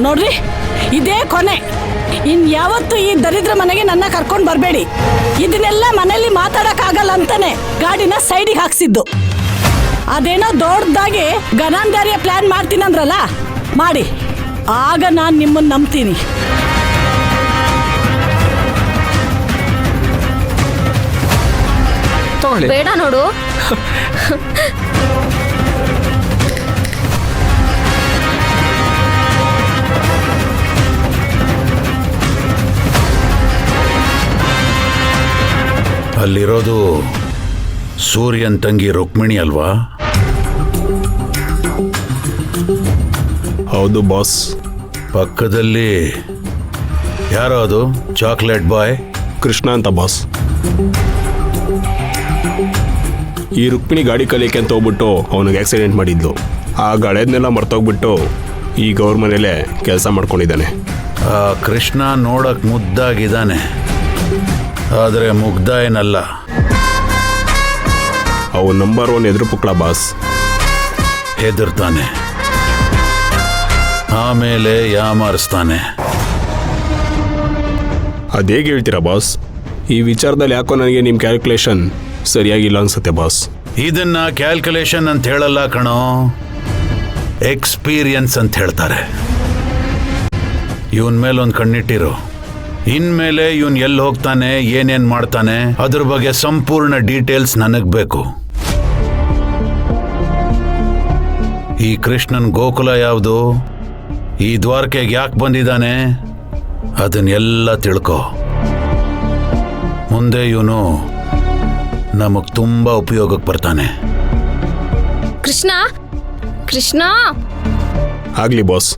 ನೋಡ್ರಿ, ಇದೇ ಕೊನೆ. ಯಾವತ್ತು ಈ ದರಿದ್ರ ಮನೆಗೆ ನನ್ನ ಕರ್ಕೊಂಡು ಬರಬೇಡಿ. ಇದನ್ನೆಲ್ಲ ಮನೆಯಲ್ಲಿ ಮಾತಾಡಕ್ಕಾಗಲ್ಲ ಅಂತಾನೆ ಗಾಡಿನ ಸೈಡಿಗೆ ಹಾಕ್ಸಿದ್ದು. ಅದೇನೋ ದೊಡ್ಡದಾಗಿ ಗನಾಂಧಾರಿಯ ಪ್ಲಾನ್ ಮಾಡ್ತೀನಂದ್ರಲ್ಲ, ಮಾಡಿ. ಆಗ ನಾನು ನಿಮ್ಮನ್ನು ನಂಬ್ತೀನಿ. ಬೇಡ ನೋಡು. ಅಲ್ಲಿರೋದು ಸೂರ್ಯನ್ ತಂಗಿ ರುಕ್ಮಿಣಿ ಅಲ್ವಾ? ಹೌದು ಬಾಸ್. ಪಕ್ಕದಲ್ಲಿ ಯಾರೋ ಅದು ಚಾಕ್ಲೇಟ್ ಬಾಯ್? ಕೃಷ್ಣ ಅಂತ ಬಾಸ್. ಈ ರುಕ್ಮಿಣಿ ಗಾಡಿ ಕಲಿಯಕ್ಕೆ ಅಂತ ಹೋಗ್ಬಿಟ್ಟು ಅವನಿಗೆ ಆಕ್ಸಿಡೆಂಟ್ ಮಾಡಿದ್ಲು. ಆ ಗಾಡಿಯನ್ನೆಲ್ಲ ಮರ್ತೋಗ್ಬಿಟ್ಟು ಈಗ ಅವ್ರ ಮನೇಲೆ ಕೆಲಸ ಮಾಡ್ಕೊಂಡಿದ್ದಾನೆ. ಆ ಕೃಷ್ಣ ನೋಡಕ್ ಮುದ್ದಾಗಿದ್ದಾನೆ, ಆದರೆ ಮುಗ್ಧ ಏನಲ್ಲ. ಅವು ನಂಬರ್ 1 ಎದುರು ಪುಕ್ಳ ಬಾಸ್. ಹೆದರ್ತಾನೆ, ಆಮೇಲೆ ಯಾಮಾರಿಸ್ತಾನೆ. ಅದೇಗೆ ಹೇಳ್ತೀರಾ ಬಾಸ್? ಈ ವಿಚಾರದಲ್ಲಿ ಯಾಕೋ ನನಗೆ ನಿಮ್ಮ ಕ್ಯಾಲ್ಕುಲೇಷನ್ ಸರಿಯಾಗಿಲ್ಲ ಅನ್ಸುತ್ತೆ ಬಾಸ್. ಇದನ್ನ ಕ್ಯಾಲ್ಕುಲೇಷನ್ ಅಂತ ಹೇಳಲ್ಲ ಕಣೋ, ಎಕ್ಸ್ಪೀರಿಯನ್ಸ್ ಅಂತ ಹೇಳ್ತಾರೆ. ಇವನ್ ಮೇಲೆ ಒಂದು ಕಣ್ಣಿಟ್ಟಿರು. ಇನ್ಮೇಲೆ ಇವನ್ ಎಲ್ಲಿ ಹೋಗ್ತಾನೆ, ಏನೇನ್ ಮಾಡ್ತಾನೆ, ಅದ್ರ ಬಗ್ಗೆ ಸಂಪೂರ್ಣ ಡೀಟೇಲ್ಸ್ ನನಗ್ ಬೇಕು. ಈ ಕೃಷ್ಣನ್ ಗೋಕುಲ ಯಾವುದು, ಈ ದ್ವಾರಕೆಗೆ ಯಾಕೆ ಬಂದಿದ್ದಾನೆ, ಅದನ್ನೆಲ್ಲ ತಿಳ್ಕೊ. ಮುಂದೆ ಇವನು ನಮಗ್ ತುಂಬಾ ಉಪಯೋಗಕ್ಕೆ ಬರ್ತಾನೆ. ಕೃಷ್ಣ, ಕೃಷ್ಣ. ಆಗ್ಲಿ ಬಾಸ್.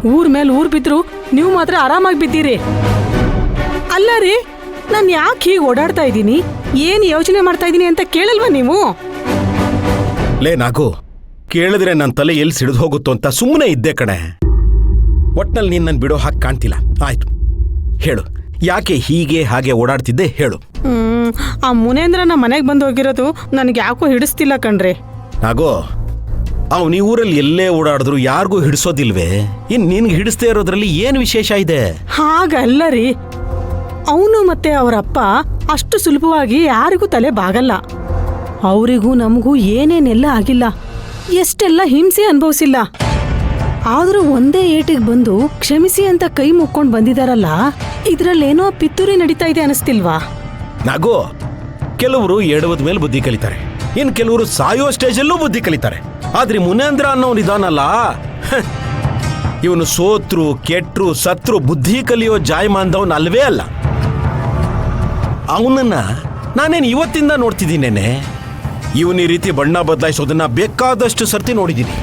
ಊರ್ ಮೇಲೆ ಊರ್ ಬಿದ್ರು ನೀವು ಮಾತ್ರ ಆರಾಮಾಗಿ ಬಿದ್ದೀರಿ. ಅಲ್ಲ ರೀ, ನಾನು ಯಾಕೆ ಹೀಗೆ ಓಡಾಡ್ತಾ ಇದ್ದೀನಿ, ಏನ್ ಯೋಚನೆ ಮಾಡ್ತಾ ಇದ್ದೀನಿ ಅಂತ ಕೇಳಲ್ವಾ ನೀವು? ಲೇ ನಾಗು, ಕೇಳಿದ್ರೆ ನನ್ನ ತಲೆ ಎಲ್ಲಿ ಸಿಡಿದು ಹೋಗುತ್ತೋ ಅಂತ ಸುಮ್ಮನೆ ಇದ್ದೆ ಕಣೆ. ಒಟ್ನಲ್ಲಿ ನೀನು ನನ್ನ ಬಿಡೋ ಹಾಗೆ ಕಾಣ್ತಿಲ್ಲ. ಆಯ್ತು ಹೇಳು, ಯಾಕೆ ಹೀಗೆ ಹಾಗೆ ಓಡಾಡ್ತಿದ್ದೆ ಹೇಳು. ಆ ಮುನೇಂದ್ರನ ಮನೆಗೆ ಬಂದು ಹೋಗಿರೋದು ನನಗೆ ಯಾಕೋ ಹಿಡಿಸ್ತಿಲ್ಲ ಕಣ್ರಿ. ನಾಗೋ, ಅವನು ಈ ಊರಲ್ಲಿ ಎಲ್ಲೇ ಓಡಾಡಿದ್ರು ಯಾರಿಗೂ ಹಿಡಿಸೋದಿಲ್ವೇ? ಇನ್ ನಿನ್ಗೆ ಹಿಡಿಸ್ದೇ ಇರೋದ್ರಲ್ಲಿ ಏನು ವಿಶೇಷ ಇದೆ? ಹಾಗಲ್ಲ ರೀ, ಅವನು ಮತ್ತೆ ಅವರಪ್ಪ ಅಷ್ಟು ಸುಲಭವಾಗಿ ಯಾರಿಗೂ ತಲೆ ಬಾಗಲ್ಲ. ಅವರಿಗೂ ನಮಗೂ ಏನೇನೆಲ್ಲ ಆಗಿಲ್ಲ, ಎಷ್ಟೆಲ್ಲ ಹಿಂಸೆ ಅನುಭವಿಸಿಲ್ಲ. ಆದ್ರೂ ಒಂದೇ ಏಟಿಗೆ ಬಂದು ಕ್ಷಮಿಸಿ ಅಂತ ಕೈ ಮುಕ್ಕೊಂಡು ಬಂದಿದಾರಲ್ಲ, ಇದ್ರಲ್ಲೇನೋ ಪಿತ್ತೂರಿ ನಡೀತಾ ಇದೆ ಅನಿಸ್ತಿಲ್ವಾ? ನಾಗೋ, ಕೆಲವರು ಎಡವದ ಮೇಲೆ ಬುದ್ಧಿ ಕಲಿತಾರೆ, ಇನ್ ಕೆಲವರು ಸಾಯೋ ಸ್ಟೇಜಲ್ಲೂ ಬುದ್ಧಿ ಕಲಿತಾರೆ. ಆದ್ರೆ ಮುನೇಂದ್ರ ಅನ್ನೋನು ಇದಾನಲ್ಲ, ಇವನು ಸೋತ್ರು ಕೆಟ್ರು ಸತ್ರು ಬುದ್ಧಿ ಕಲಿಯೋ ಜಾಯಮಾನ್ದವನ್ ಅಲ್ವೇ ಅಲ್ಲ. ಅವನನ್ನ ನಾನೇನು ಇವತ್ತಿಂದ ನೋಡ್ತಿದ್ದೀನೇನೆ. ಇವನ್ ಈ ರೀತಿ ಬಣ್ಣ ಬದಲಾಯಿಸೋದನ್ನ ಬೇಕಾದಷ್ಟು ಸರ್ತಿ ನೋಡಿದ್ದೀನಿ.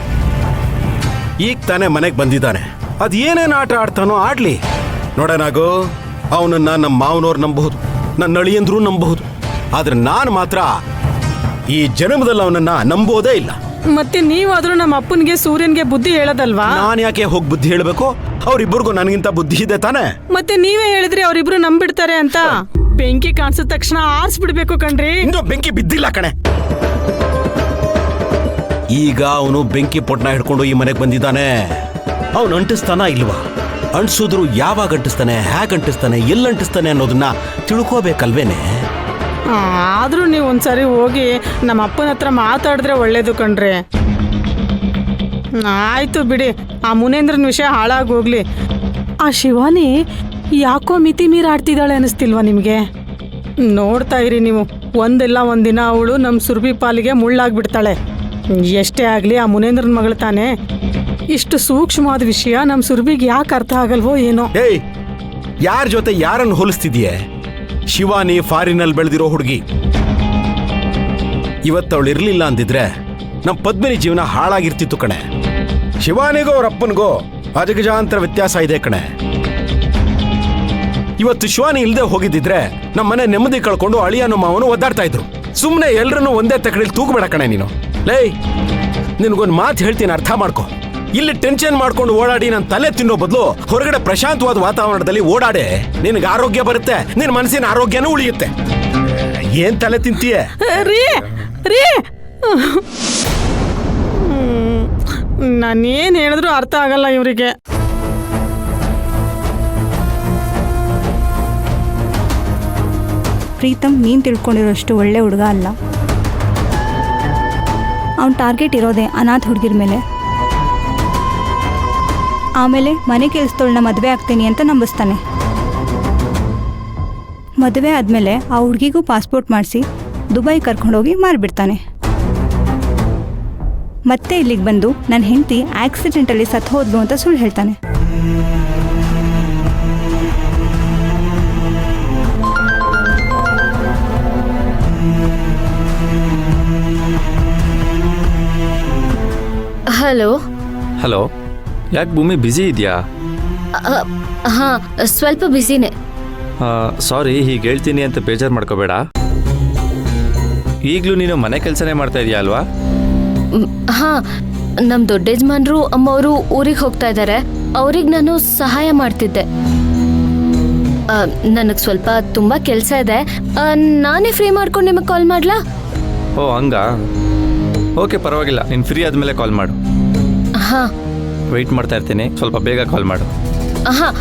ಈಗ ತಾನೇ ಮನೆಗೆ ಬಂದಿದ್ದಾನೆ, ಅದ್ ಏನೇನು ಆಟ ಆಡ್ತಾನೋ ಆಡ್ಲಿ. ನೋಡೋಣಾಗೋ, ಅವನನ್ನ ನಮ್ಮ ಮಾವನವ್ರು ನಂಬಬಹುದು, ನನ್ನ ಅಳಿಯಂದ್ರು ನಂಬಬಹುದು, ಆದ್ರೆ ನಾನು ಮಾತ್ರ ಈ ಜನ್ಮದಲ್ಲಿ ಅವನನ್ನ ನಂಬೋದೇ ಇಲ್ಲ. ಮತ್ತೆ ನೀವಾದ್ರೂ ನಮ್ಮ ಅಪ್ಪನಿಗೆ ಸೂರ್ಯನ್ಗೆ ಬುದ್ಧಿ ಹೇಳೋದಲ್ವಾ? ನಾನು ಯಾಕೆ ಹೋಗಿ ಬುದ್ಧಿ ಹೇಳಬೇಕು? ಅವ್ರಿಬ್ಬರಿಗೂ ನನಗಿಂತ ಬುದ್ಧಿ ಇದೆ ತಾನೆ. ಮತ್ತೆ ನೀವೇ ಹೇಳಿದ್ರಿ ಅವರಿಬ್ರು ನಂಬಿಡ್ತಾರೆ ಅಂತ. ಬೆಂಕಿ ಕಾಣಿಸಿದ ತಕ್ಷಣ ಆರಿಸ್ಬಿಡ್ಬೇಕು ಕಣ್ರಿ. ಇನ್ನೂ ಬೆಂಕಿ ಬಿದ್ದಿಲ್ಲ ಕಣೆ. ಈಗ ಅವನು ಬೆಂಕಿ ಪೊಟ್ನ ಹಿಡ್ಕೊಂಡು ಈ ಮನೆಗೆ ಬಂದಿದ್ದಾನೆ. ಅವನು ಅಂಟಿಸ್ತಾನ ಇಲ್ವಾ? ಅಂಟಿಸಿದ್ರು ಯಾವಾಗ ಅಂಟಿಸ್ತಾನೆ, ಹೇಗೆ ಅಂಟಿಸ್ತಾನೆ, ಎಲ್ಲಿ ಅಂಟಿಸ್ತಾನೆ ಅನ್ನೋದನ್ನ ತಿಳ್ಕೋಬೇಕಲ್ವೇನೆ. ಆದ್ರೂ ನೀವು ಒಂದ್ಸರಿ ಹೋಗಿ ನಮ್ಮ ಅಪ್ಪನ ಹತ್ರ ಮಾತಾಡಿದ್ರೆ ಒಳ್ಳೇದು ಕಣ್ರಿ. ಆಯ್ತು ಬಿಡಿ, ಆ ಮುನೇಂದ್ರನ ವಿಷಯ ಹಾಳಾಗೋಗ್ಲಿ. ಆ ಶಿವಾನಿ ಯಾಕೋ ಮಿತಿ ಮೀರಿ ಆಡ್ತಿದ್ದಾಳೆ ಅನಿಸ್ತಿಲ್ವಾ ನಿಮಗೆ? ನೋಡ್ತಾ ಇರಿ ನೀವು, ಒಂದೆಲ್ಲ ಒಂದಿನ ಅವಳು ನಮ್ಮ ಸುರ್ಬಿ ಪಾಲಿಗೆ ಮುಳ್ಳಾಗ್ಬಿಡ್ತಾಳೆ. ಎಷ್ಟೇ ಆಗಲಿ ಆ ಮುನೇಂದ್ರನ ಮಗಳು ತಾನೆ. ಇಷ್ಟು ಸೂಕ್ಷ್ಮವಾದ ವಿಷಯ ನಮ್ಮ ಸುರ್ಬಿಗೆ ಯಾಕೆ ಅರ್ಥ ಆಗಲ್ವೋ ಏನೋ. ಏಯ್, ಯಾರ ಜೊತೆ ಯಾರನ್ನು ಹೋಲಿಸ್ತಿದೀಯೆ? ಶಿವಾನಿ ಫಾರಿನಲ್ಲಿ ಬೆಳೆದಿರೋ ಹುಡುಗಿ. ಇವತ್ತವಳು ಇರ್ಲಿಲ್ಲ ಅಂದಿದ್ರೆ ನಮ್ಮ ಪದ್ಮಿನಿ ಜೀವನ ಹಾಳಾಗಿರ್ತಿತ್ತು ಕಣೆ. ಶಿವಾನಿಗೂ ಅವ್ರ ಅಪ್ಪನಿಗೂ ಅಜಗಜಾಂತರ ವ್ಯತ್ಯಾಸ ಇದೆ ಕಣೆ. ಇವತ್ತು ಶಿವಾನಿ ಇಲ್ಲದೆ ಹೋಗಿದ್ದಿದ್ರೆ ನಮ್ಮ ಮನೆ ನೆಮ್ಮದಿ ಕಳ್ಕೊಂಡು ಅಳಿಯನು ಮಾವನು ಒದ್ದಾಡ್ತಾ ಇದ್ರು. ಸುಮ್ಮನೆ ಎಲ್ರನ್ನೂ ಒಂದೇ ತಕಡಿಲಿ ತೂಗಬೇಡ ಕಣೆ ನೀನು. ಲೇ, ನಿನಗೊಂದು ಮಾತು ಹೇಳ್ತೀನಿ, ಅರ್ಥ ಮಾಡ್ಕೊ. ಇಲ್ಲಿ ಟೆನ್ಷನ್ ಮಾಡ್ಕೊಂಡು ಓಡಾಡಿ ನನ್ನ ತಲೆ ತಿನ್ನೋ ಬದಲು ಹೊರಗಡೆ ಪ್ರಶಾಂತವಾದ ವಾತಾವರಣದಲ್ಲಿ ಓಡಾಡೆ. ನಿನಗೆ ಆರೋಗ್ಯ ಬರುತ್ತೆ, ನಿನ್ನ ಮನಸ್ಸಿನ ಆರೋಗ್ಯನೂ ಉಳಿಯುತ್ತೆ. ಏನ್ ತಲೆ ತಿಂತೀಯ? ರೀ ರೀ ನಾನೇನು ಹೇಳಿದ್ರು ಅರ್ಥ ಆಗಲ್ಲ ಇವರಿಗೆ. ಪ್ರೀತಮ್ ನೀನು ತಿಳ್ಕೊಂಡಿರೋಷ್ಟು ಒಳ್ಳೆ ಹುಡುಗ ಅಲ್ಲ. ಅವನ ಟಾರ್ಗೆಟ್ ಇರೋದೇ ಅನಾಥ ಹುಡುಗಿರ ಮೇಲೆ. ಆಮೇಲೆ ಮನೆ ಕೆಲಸದೊಳನ್ನ ಮದುವೆ ಆಗ್ತೀನಿ ಅಂತ ನಂಬಿಸ್ತಾನೆ. ಮದುವೆ ಆದಮೇಲೆ ಆ ಹುಡುಗಿಗೂ ಪಾಸ್ಪೋರ್ಟ್ ಮಾಡಿಸಿ ದುಬೈ ಕರ್ಕೊಂಡೋಗಿ ಮಾರಿಬಿಡ್ತಾನೆ. ಮತ್ತೆ ಇಲ್ಲಿಗೆ ಬಂದು ನನ್ನ ಹೆಂಡತಿ ಆಕ್ಸಿಡೆಂಟಲ್ಲಿ ಸತ್ತು ಹೋದ್ಲು ಅಂತ ಸುಳ್ಳು ಹೇಳ್ತಾನೆ. ಹಲೋ. ಹಲೋ, ಯಾಕೆ ಭೂಮಿ ಬ್ಯುಸಿ ಇದೆಯಾ? ಹಾ, ಸ್ವಲ್ಪ ಬ್ಯುಸಿನೇ. ಸಾರಿ, ಹೀಗೆ ಹೇಳ್ತೀನಿ ಅಂತ ಬೇಜಾರು ಮಾಡ್ಕೋಬೇಡ. ಈಗಲೂ ನೀನು ಮನೆ ಕೆಲಸನೇ ಮಾಡ್ತಾ ಇದೀಯಾ ಅಲ್ವಾ? ಹಾ, ನಮ್ಮ ದೊಡ್ಡ ಯಜಮಾನ್ರು ಅಮ್ಮವರು ಊರಿಗೆ ಹೋಗ್ತಾ ಇದ್ದಾರೆ. ಅವ್ರಿಗೆ ನಾನು ಸಹಾಯ ಮಾಡ್ತಿದ್ದೆ. ನನಗೆ ಸ್ವಲ್ಪ ತುಂಬ ಕೆಲಸ ಇದೆ. ನಾನೇ ಫ್ರೀ ಮಾಡ್ಕೊಂಡು ನಿಮಗೆ ಕಾಲ್ ಮಾಡಲಾ? ಓ ಹಂಗಾ? ಓಕೆ, ಪರವಾಗಿಲ್ಲ. ನೀನು ಫ್ರೀ ಆದಮೇಲೆ ಕಾಲ್ ಮಾಡು. ಹಾಂ, ವೆಯ್ಟ್ ಮಾಡ್ತಾ ಇರ್ತೀನಿ. ಸ್ವಲ್ಪ ಬೇಗ ಕಾಲ್ ಮಾಡು. ಹಾಂ,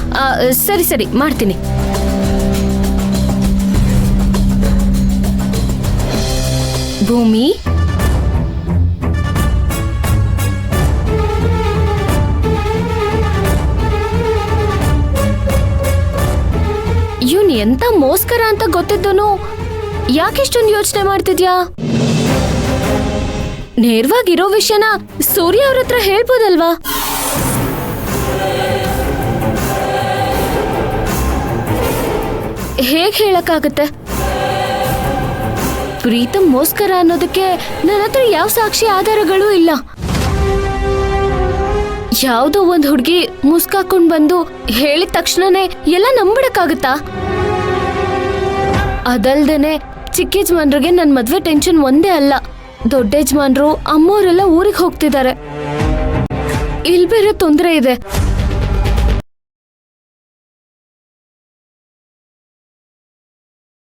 ಸರಿ ಸರಿ, ಮಾಡ್ತೀನಿ. ಭೂಮಿ, ಇವನ್ ಎಂತ ಮೋಸ್ಕರ ಅಂತ ಗೊತ್ತಿದ್ದನು ಯಾಕೆಷ್ಟೊಂದು ಯೋಚನೆ ಮಾಡ್ತಿದ್ಯಾ? ನೇರವಾಗಿರೋ ವಿಷಯನ ಸೂರ್ಯ ಅವ್ರ ಹತ್ರ ಹೇಳ್ಬೋದಲ್ವಾ? ಹೇಗ್ ಹೇಳಕ್ಕಾಗತ್ತೆ? ಪ್ರೀತಮ್ ಮೋಸ್ಕರ ಅನ್ನೋದಕ್ಕೆ ನನ್ನ ಹತ್ರ ಯಾವ ಸಾಕ್ಷಿ ಆಧಾರಗಳೂ ಇಲ್ಲ. ಯಾವುದೋ ಒಂದು ಹುಡುಗಿ ಮುಸ್ಕಾಕೊಂಡ್ ಬಂದು ಹೇಳಿದ ತಕ್ಷಣನೇ ಎಲ್ಲ ನಂಬಿಡಕ್ಕಾಗತ್ತಾ? ಅದಲ್ದೇನೆ ಚಿಕ್ಕ ಯಜಮಾನ್ರಿಗೆ ನನ್ನ ಮದ್ವೆ ಟೆನ್ಷನ್ ಒಂದೇ ಅಲ್ಲ, ದೊಡ್ಡ ಯಜಮಾನ್ರು ಅಮ್ಮೋರೆಲ್ಲ ಊರಿಗೆ ಹೋಗ್ತಿದ್ದಾರೆ. ಇಲ್ಲಿ ಬೇರೆ ತೊಂದರೆ ಇದೆ.